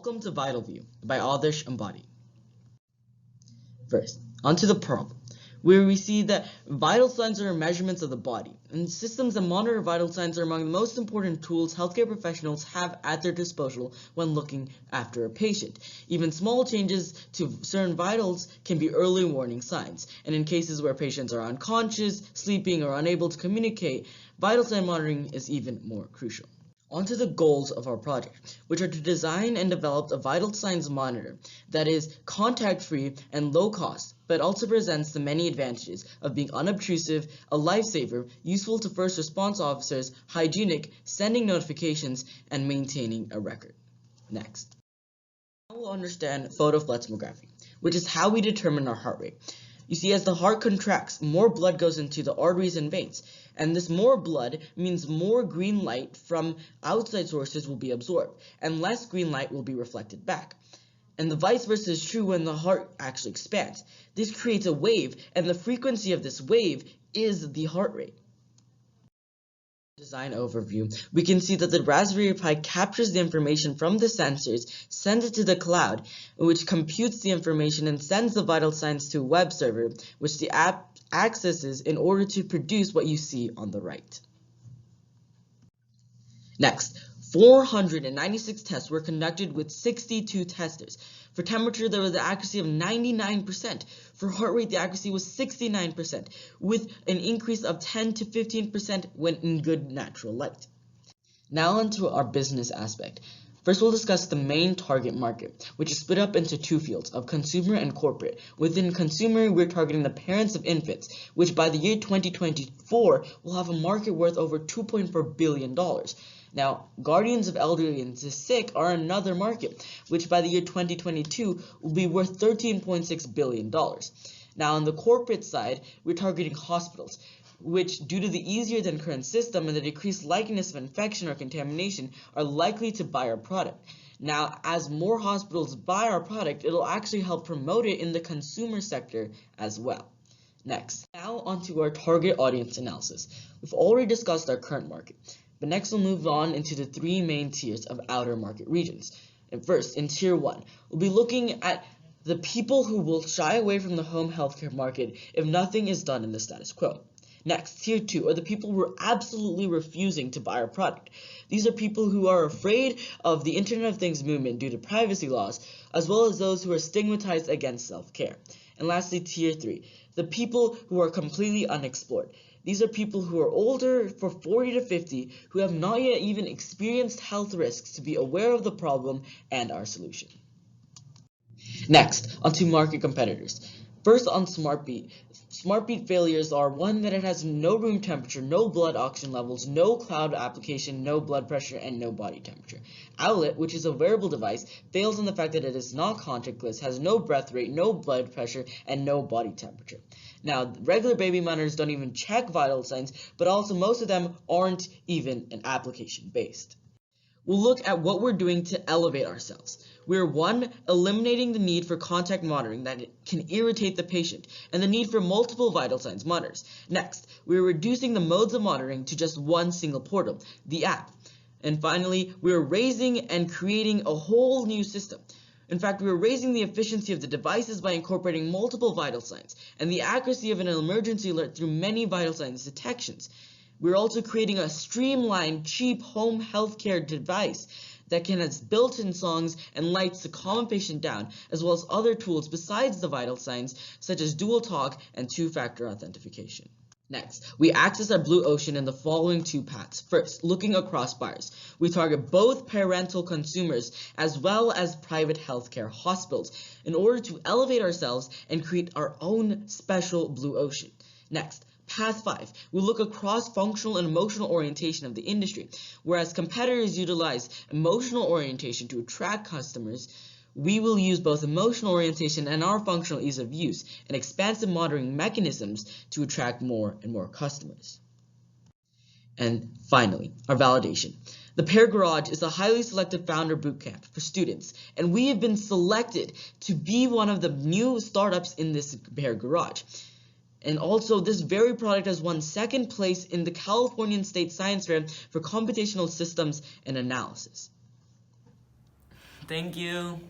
Welcome to Vital View by Adarsh Ambadi. First, onto the problem, where we see that vital signs are measurements of the body, and systems that monitor vital signs are among the most important tools healthcare professionals have at their disposal when looking after a patient. Even small changes to certain vitals can be early warning signs, and in cases where patients are unconscious, sleeping, or unable to communicate, vital sign monitoring is even more crucial. Onto the goals of our project, which are to design and develop a vital signs monitor that is contact-free and low cost, but also presents the many advantages of being unobtrusive, a lifesaver, useful to first response officers, hygienic, sending notifications, and maintaining a record. Next. Now we'll understand PhotoPlethysmographic, which is how we determine our heart rate. You see, as the heart contracts, more blood goes into the arteries and veins, and this more blood means more green light from outside sources will be absorbed, and less green light will be reflected back. And the vice versa is true when the heart actually expands. This creates a wave, and the frequency of this wave is the heart rate. Design overview, we can see that the Raspberry Pi captures the information from the sensors, sends it to the cloud, which computes the information and sends the vital signs to a web server, which the app accesses in order to produce what you see on the right. Next, 496 tests were conducted with 62 testers. For temperature, there was an accuracy of 99%. For heart rate, the accuracy was 69%, with an increase of 10 to 15% when in good natural light. Now onto our business aspect. First, we'll discuss the main target market, which is split up into two fields of consumer and corporate. Within consumer, we're targeting the parents of infants, which by the year 2024 will have a market worth over $2.4 billion. Now, guardians of elderly and the sick are another market, which by the year 2022 will be worth $13.6 billion. Now, on the corporate side, we're targeting hospitals, which, due to the easier than current system and the decreased likeliness of infection or contamination, are likely to buy our product. Now, as more hospitals buy our product, it'll actually help promote it in the consumer sector as well. Next, now onto our target audience analysis. We've already discussed our current market, but next we'll move on into the three main tiers of outer market regions. And first, in Tier 1, we'll be looking at the people who will shy away from the home healthcare market if nothing is done in the status quo. Next, Tier 2 are the people who are absolutely refusing to buy our product. These are people who are afraid of the Internet of Things movement due to privacy laws, as well as those who are stigmatized against self-care. And lastly, Tier 3, the people who are completely unexplored. These are people who are older, for 40 to 50, who have not yet even experienced health risks to be aware of the problem and our solution. Next, onto market competitors. First, on SmartBeat. SmartBeat failures are one, that it has no room temperature, no blood oxygen levels, no cloud application, no blood pressure, and no body temperature. Owlet, which is a wearable device, fails in the fact that it is not contactless, has no breath rate, no blood pressure, and no body temperature. Now, regular baby monitors don't even check vital signs, but also most of them aren't even an application based. We'll look at what we're doing to elevate ourselves. We're 1, eliminating the need for contact monitoring that can irritate the patient, and the need for multiple vital signs monitors. Next, we're reducing the modes of monitoring to just one single portal, the app. And finally, we're raising and creating a whole new system. In fact, we're raising the efficiency of the devices by incorporating multiple vital signs, and the accuracy of an emergency alert through many vital signs detections. We're also creating a streamlined, cheap home healthcare device that can have built-in songs and lights to calm a patient down, as well as other tools besides the vital signs, such as dual talk and two-factor authentication. Next, we access our blue ocean in the following two paths. First, looking across buyers. We target both parental consumers as well as private healthcare hospitals in order to elevate ourselves and create our own special blue ocean. Next, Path 5, we look across functional and emotional orientation of the industry. Whereas competitors utilize emotional orientation to attract customers, we will use both emotional orientation and our functional ease of use and expansive monitoring mechanisms to attract more and more customers. And finally, our validation. The Pear Garage is a highly selective founder bootcamp for students, and we have been selected to be one of the new startups in this Pear Garage. And also, this very product has won second place in the Californian State Science Fair for computational systems and analysis. Thank you.